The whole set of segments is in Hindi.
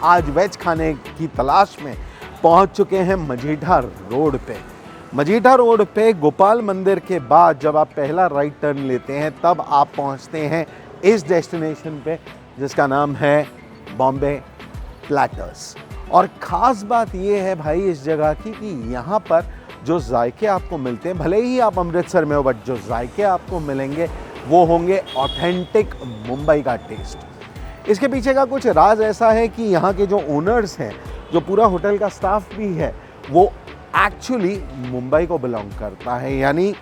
आज वेज खाने की तलाश में पहुंच चुके हैं मजीठा रोड पे। मजीठा रोड पे गोपाल मंदिर के बाद जब आप पहला राइट टर्न लेते हैं तब आप पहुंचते हैं इस डेस्टिनेशन पे जिसका नाम है बॉम्बे प्लैटर्स। और ख़ास बात ये है भाई इस जगह की कि यहाँ पर जो जायके आपको मिलते हैं, भले ही आप अमृतसर में हो, बट जो जायके आपको मिलेंगे वो होंगे ऑथेंटिक मुंबई का टेस्ट। इसके पीछे का कुछ राज ऐसा है कि यहाँ के जो ओनर्स हैं, जो पूरा होटल का स्टाफ भी है, वो एक्चुअली मुंबई को बिलोंग करता है। यानी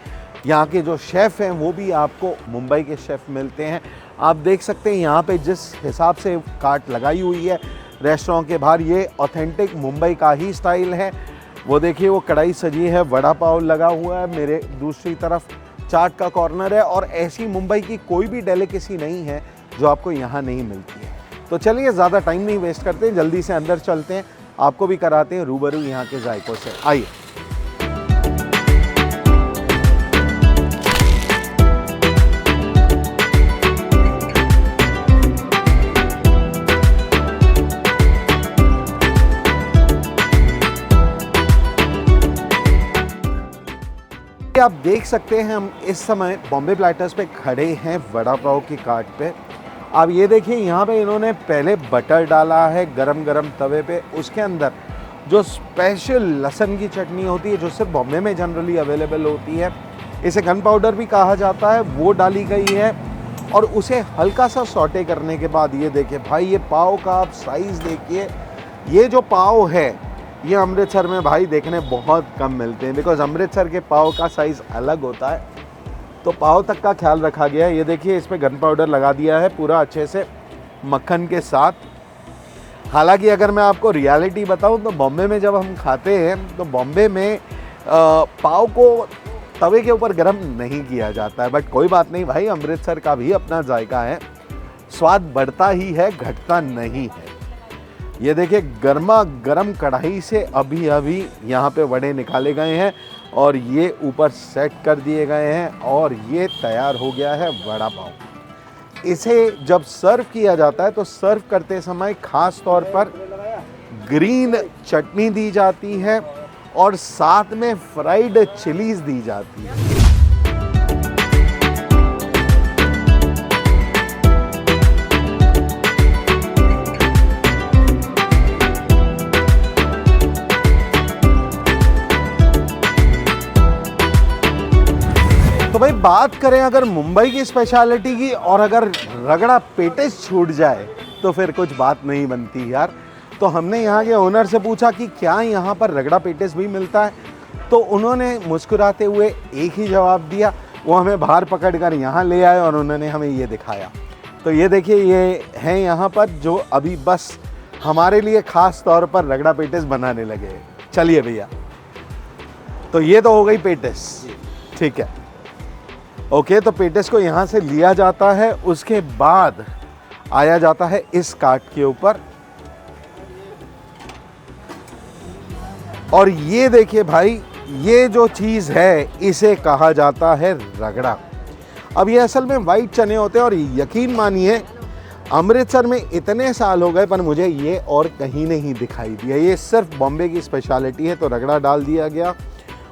यहाँ के जो शेफ़ हैं वो भी आपको मुंबई के शेफ़ मिलते हैं। आप देख सकते हैं यहाँ पे जिस हिसाब से कार्ट लगाई हुई है रेस्टोरेंट के बाहर, ये ऑथेंटिक मुंबई का ही स्टाइल है। वो देखिए वो कढ़ाई सजी है, वड़ा पाव लगा हुआ है, मेरे दूसरी तरफ चाट का कॉर्नर है। और ऐसी मुंबई की कोई भी डेलिकेसी नहीं है जो आपको यहाँ नहीं मिलती है। तो चलिए ज़्यादा टाइम नहीं वेस्ट करते, जल्दी से अंदर चलते हैं, आपको भी कराते हैं रूबरू यहाँ के जायकों से। आइए। आप देख सकते हैं हम इस समय बॉम्बे प्लैटर्स पे खड़े हैं वड़ा पाव की कार्ट पे। आप ये देखिए यहाँ पे इन्होंने पहले बटर डाला है गरम गरम तवे पे, उसके अंदर जो स्पेशल लहसुन की चटनी होती है जो सिर्फ बॉम्बे में जनरली अवेलेबल होती है, इसे गन पाउडर भी कहा जाता है, वो डाली गई है। और उसे हल्का सा सौटे करने के बाद ये देखिए भाई, ये पाव का आप साइज़ देखिए। ये जो पाव है ये अमृतसर में भाई देखने बहुत कम मिलते हैं, बिकॉज अमृतसर के पाव का साइज़ अलग होता है, तो पाव तक का ख्याल रखा गया है। ये देखिए इस पर गन पाउडर लगा दिया है पूरा अच्छे से मक्खन के साथ। हालांकि अगर मैं आपको रियलिटी बताऊं तो बॉम्बे में जब हम खाते हैं तो बॉम्बे में पाव को तवे के ऊपर गर्म नहीं किया जाता है, बट कोई बात नहीं भाई, अमृतसर का भी अपना जायका है, स्वाद बढ़ता ही है, घटता नहीं है। ये देखिए गर्मा गर्म कढ़ाई से अभी अभी यहाँ पे वड़े निकाले गए हैं और ये ऊपर सेट कर दिए गए हैं और ये तैयार हो गया है वड़ा पाव। इसे जब सर्व किया जाता है तो सर्व करते समय खास तौर पर ग्रीन चटनी दी जाती है और साथ में फ्राइड चिलीज दी जाती है। तो भाई बात करें अगर मुंबई की स्पेशलिटी की, और अगर रगड़ा पेटिस छूट जाए तो फिर कुछ बात नहीं बनती यार। तो हमने यहाँ के ओनर से पूछा कि क्या यहाँ पर रगड़ा पेटिस भी मिलता है, तो उन्होंने मुस्कुराते हुए एक ही जवाब दिया। वो हमें बाहर पकड़कर यहाँ ले आए और उन्होंने हमें ये दिखाया। तो ये देखिए ये हैं यहाँ पर जो अभी बस हमारे लिए ख़ास तौर पर रगड़ा पेटिस बनाने लगे। चलिए भैया, तो ये तो हो गई पेटिस, ठीक है, ओके। तो पेटिस को यहाँ से लिया जाता है, उसके बाद आया जाता है इस कार्ट के ऊपर और ये देखिए भाई, ये जो चीज़ है इसे कहा जाता है रगड़ा। अब ये असल में वाइट चने होते हैं और यकीन मानिए अमृतसर में इतने साल हो गए पर मुझे ये और कहीं नहीं दिखाई दिया। ये सिर्फ बॉम्बे की स्पेशलिटी है। तो रगड़ा डाल दिया गया,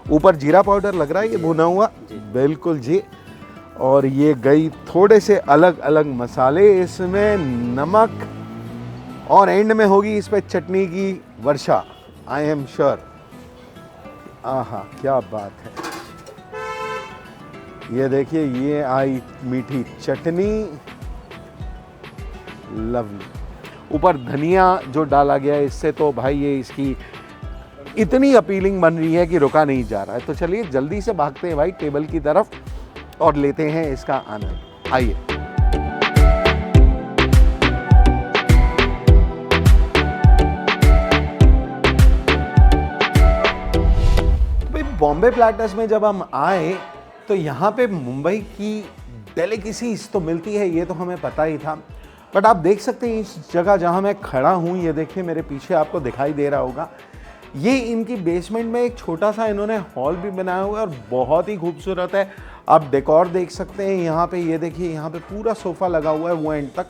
ऊपर जीरा पाउडर लग रहा है ये भुना हुआ, बिल्कुल जी। और ये गई थोड़े से अलग अलग मसाले इसमें, नमक, और एंड में होगी इस पे चटनी की वर्षा, आई एम श्योर। आहा क्या बात है। ये देखिए ये आई मीठी चटनी, लवली। ऊपर धनिया जो डाला गया है इससे तो भाई ये इसकी इतनी अपीलिंग बन रही है कि रुका नहीं जा रहा है। तो चलिए जल्दी से भागते हैं भाई टेबल की तरफ और लेते हैं इसका आनंद। आइए। भाई बॉम्बे प्लैटर्स में जब हम आए तो यहाँ पे मुंबई की डेलिकेसीज तो मिलती है, ये तो हमें पता ही था। बट आप देख सकते हैं इस जगह जहाँ मैं खड़ा हूँ, ये देखिए मेरे पीछे आपको दिखाई दे रहा होगा, ये इनकी बेसमेंट में एक छोटा सा इन्होंने हॉल भी बनाया हुआ है और बहुत ही खूबसूरत है। आप डेकोर देख सकते हैं यहाँ पे, ये देखिए यहाँ पे पूरा सोफ़ा लगा हुआ है वो एंड तक।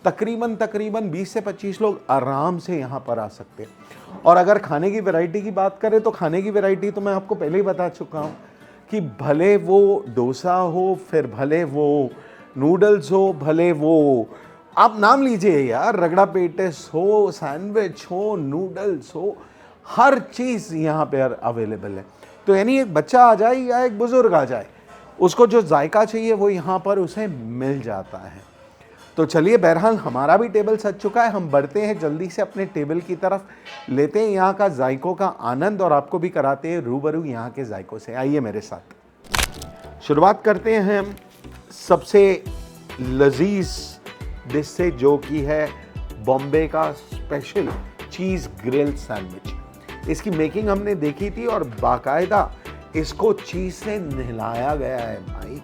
तकरीबन तकरीबन 20 से 25 लोग आराम से यहाँ पर आ सकते हैं। और अगर खाने की वैरायटी की बात करें तो खाने की वैरायटी तो मैं आपको पहले ही बता चुका हूँ कि भले वो डोसा हो, फिर भले वो नूडल्स हो, भले वो आप नाम लीजिए यार, रगड़ा पेटिस हो, सैंडविच हो, नूडल्स हो, हर चीज़ यहाँ पे अवेलेबल है। तो यानी एक बच्चा आ जाए या एक बुज़ुर्ग आ जाए, उसको जो जायका चाहिए वो यहाँ पर उसे मिल जाता है। तो चलिए, बहरहाल हमारा भी टेबल सज चुका है, हम बढ़ते हैं जल्दी से अपने टेबल की तरफ, लेते हैं यहाँ का जायकों का आनंद और आपको भी कराते हैं रूबरू यहाँ के जायकों से। आइए मेरे साथ। शुरुआत करते हैं हम सबसे लजीज डिश से, जो कि है बॉम्बे का स्पेशल चीज़ ग्रिल सैंडविच। इसकी मेकिंग हमने देखी थी और बाकायदा इसको चीज़ से नहलाया गया है भाई।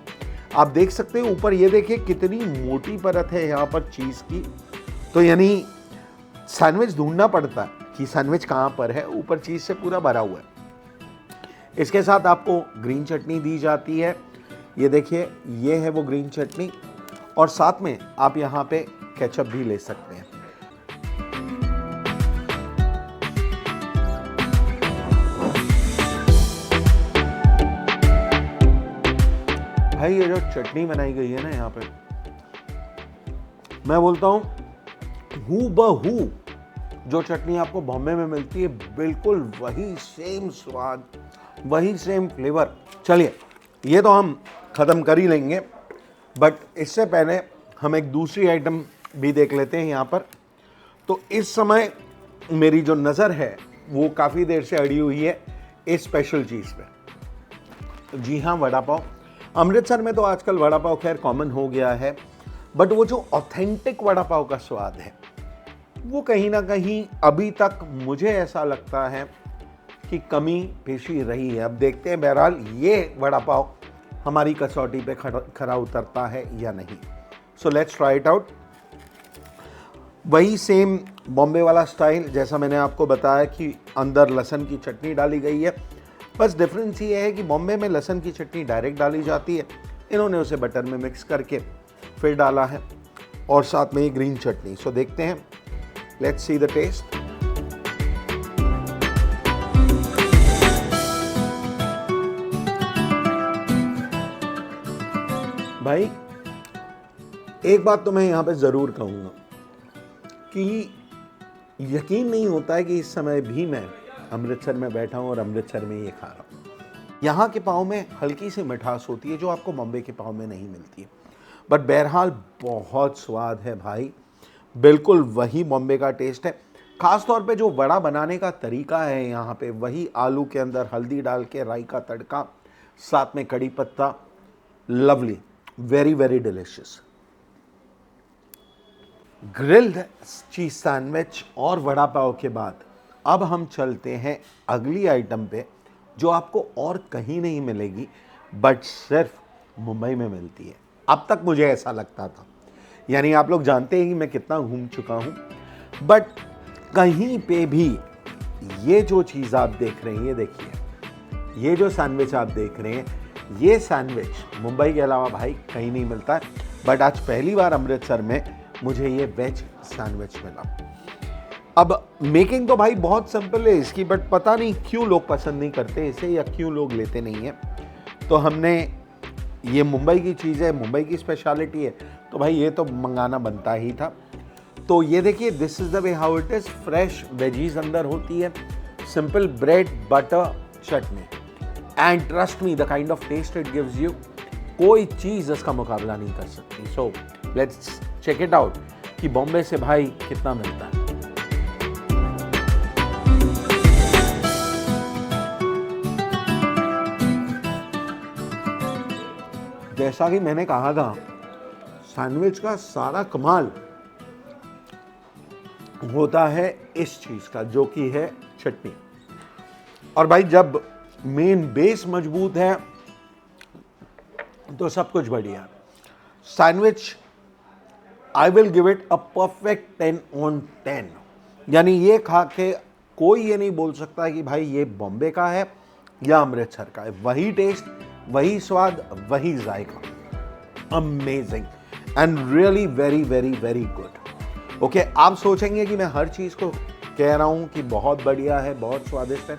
आप देख सकते हैं ऊपर, ये देखिए कितनी मोटी परत है यहाँ पर चीज़ की। तो यानी सैंडविच ढूंढना पड़ता है कि सैंडविच कहाँ पर है, ऊपर चीज़ से पूरा भरा हुआ है। इसके साथ आपको ग्रीन चटनी दी जाती है, ये देखिए ये है वो ग्रीन चटनी, और साथ में आप यहाँ पे केचप भी ले सकते हैं। भाई ये जो चटनी बनाई गई है ना यहाँ पे, मैं बोलता हूँ हूबहू जो चटनी आपको बॉम्बे में मिलती है, बिल्कुल वही सेम स्वाद, वही सेम फ्लेवर। चलिए, ये तो हम ख़त्म कर ही लेंगे, बट इससे पहले हम एक दूसरी आइटम भी देख लेते हैं यहाँ पर। तो इस समय मेरी जो नज़र है वो काफ़ी देर से अड़ी हुई है इस स्पेशल चीज़ पे। जी हाँ, वड़ा पाव। अमृतसर में तो आजकल वड़ा पाव खैर कॉमन हो गया है, बट वो जो ऑथेंटिक वड़ा पाव का स्वाद है वो कहीं ना कहीं अभी तक मुझे ऐसा लगता है कि कमी पेशी रही है। अब देखते हैं बहरहाल ये वड़ा पाव हमारी कसौटी पे खरा उतरता है या नहीं। So let's try it out. वही सेम बॉम्बे वाला स्टाइल, जैसा मैंने आपको बताया कि अंदर लहसुन की चटनी डाली गई है। बस डिफरेंस ये है कि बॉम्बे में लहसुन की चटनी डायरेक्ट डाली जाती है, इन्होंने उसे बटर में मिक्स करके फिर डाला है, और साथ में ये ग्रीन चटनी। सो देखते हैं, लेट्स सी द टेस्ट। भाई एक बात तो मैं यहाँ पे ज़रूर कहूँगा कि यकीन नहीं होता है कि इस समय भी मैं अमृतसर में बैठा हूँ और अमृतसर में ये खा रहा हूँ। यहाँ के पाव में हल्की सी मिठास होती है जो आपको बॉम्बे के पाव में नहीं मिलती है, बट बहरहाल बहुत स्वाद है भाई, बिल्कुल वही बॉम्बे का टेस्ट है। ख़ास तौर पे जो वड़ा बनाने का तरीका है यहाँ पे, वही आलू के अंदर हल्दी डाल के राई का तड़का, साथ में कड़ी पत्ता, lovely, very very delicious. Grilled चीज़ सैंडविच और वड़ा पाव के बाद अब हम चलते हैं अगली आइटम पे, जो आपको और कहीं नहीं मिलेगी बट सिर्फ मुंबई में मिलती है। अब तक मुझे ऐसा लगता था, यानी आप लोग जानते हैं कि मैं कितना घूम चुका हूँ, बट कहीं पे भी ये जो चीज़ आप देख रहे हैं, ये देखिए, ये जो सैंडविच आप देख रहे हैं, ये सैंडविच मुंबई के अलावा भाई कहीं नहीं मिलता है। बट आज पहली बार अमृतसर में मुझे ये वेज सैंडविच मिला। अब मेकिंग तो भाई बहुत सिंपल है इसकी, बट पता नहीं क्यों लोग पसंद नहीं करते इसे या क्यों लोग लेते नहीं हैं। तो हमने, ये मुंबई की चीज़ है, मुंबई की स्पेशलिटी है, तो भाई ये तो मंगाना बनता ही था। तो ये देखिए, this is the way how it is. Fresh veggies अंदर होती है, simple bread, butter, chutney, and trust me the kind of taste it gives you, कोई चीज़ इसका मुकाबला नहीं कर सकती। So let's check it out कि बॉम्बे से भाई कितना मिलता है। जैसा कि मैंने कहा था, सैंडविच का सारा कमाल होता है इस चीज़ का, जो कि है चटनी। और भाई जब मेन बेस मजबूत है तो सब कुछ बढ़िया। Sandwich I will give it a perfect 10 on 10। यानी ये खा के कोई ये नहीं बोल सकता कि भाई ये बॉम्बे का है या अमृतसर का है। वही टेस्ट, वही स्वाद, वही जायका। Amazing and really very very very good. Okay, आप सोचेंगे कि मैं हर चीज़ को कह रहा हूँ कि बहुत बढ़िया है, बहुत स्वादिष्ट है,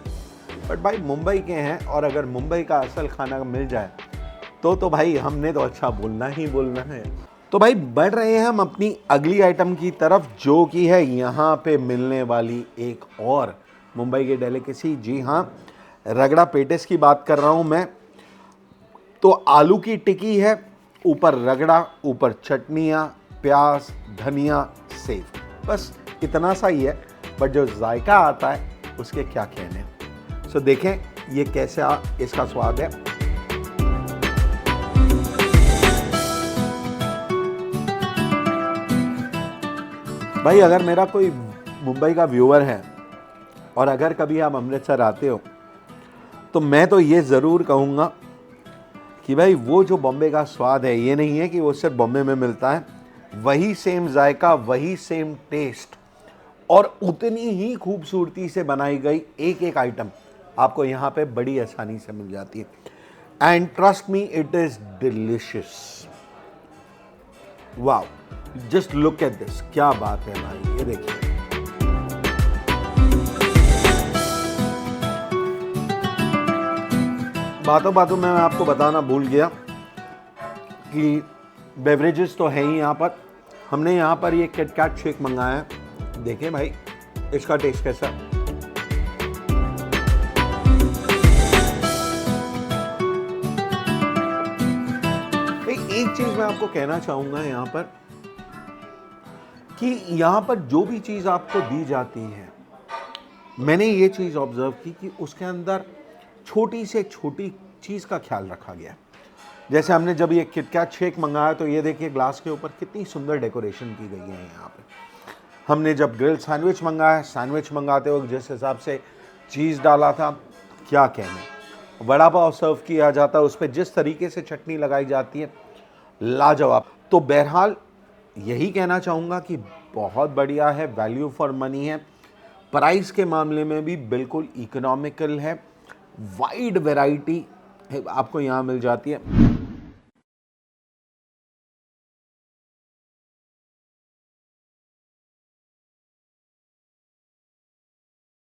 बट भाई मुंबई के हैं और अगर मुंबई का असल खाना मिल जाए तो भाई हमने तो अच्छा बोलना ही बोलना है। तो भाई बढ़ रहे हैं हम अपनी अगली आइटम की तरफ, जो कि है यहाँ पे मिलने वाली एक और मुंबई की डेलिकेसी। जी हाँ, रगड़ा पेटिस की बात कर रहा हूँ मैं। तो आलू की टिक्की है, ऊपर रगड़ा, ऊपर चटनियाँ, प्याज, धनिया, सेव, बस इतना सा ही है, बट जो जायका आता है उसके क्या कहने। सो देखें ये कैसा इसका स्वाद है। भाई अगर मेरा कोई मुंबई का व्यूअर है और अगर कभी आप अमृतसर आते हो तो मैं तो ये ज़रूर कहूँगा कि भाई वो जो बॉम्बे का स्वाद है, ये नहीं है कि वो सिर्फ बॉम्बे में मिलता है, वही सेम जायका, वही सेम टेस्ट और उतनी ही खूबसूरती से बनाई गई एक एक आइटम आपको यहाँ पे बड़ी आसानी से मिल जाती है। And trust me, it is delicious. Wow, just look at this, क्या बात है भाई, ये देखिए। बातों बातों में मैं आपको बताना भूल गया कि बेवरेजेस तो है ही यहाँ पर। हमने यहाँ पर ये किटकैट शेक मंगाया है, देखिए भाई इसका टेस्ट कैसा है। एक चीज मैं आपको कहना चाहूंगा यहाँ पर कि यहाँ पर जो भी चीज आपको दी जाती है, मैंने ये चीज ऑब्जर्व की कि उसके अंदर छोटी से छोटी चीज का ख्याल रखा गया। जैसे हमने जब ये किटकैट शेक मंगाया तो ये देखिए ग्लास के ऊपर कितनी सुंदर डेकोरेशन की गई है यहाँ पे। हमने जब ग्रिल सैंडविच मंगाया, सैंडविच मंगाते वक्त जिस हिसाब से चीज़ डाला था, क्या कहने। वड़ा पाव सर्व किया जाता है, उस पर जिस तरीके से चटनी लगाई जाती है, लाजवाब। तो बहरहाल यही कहना चाहूँगा कि बहुत बढ़िया है, वैल्यू फॉर मनी है, प्राइस के मामले में भी बिल्कुल इकोनॉमिकल है, वाइड वैरायटी आपको यहाँ मिल जाती है।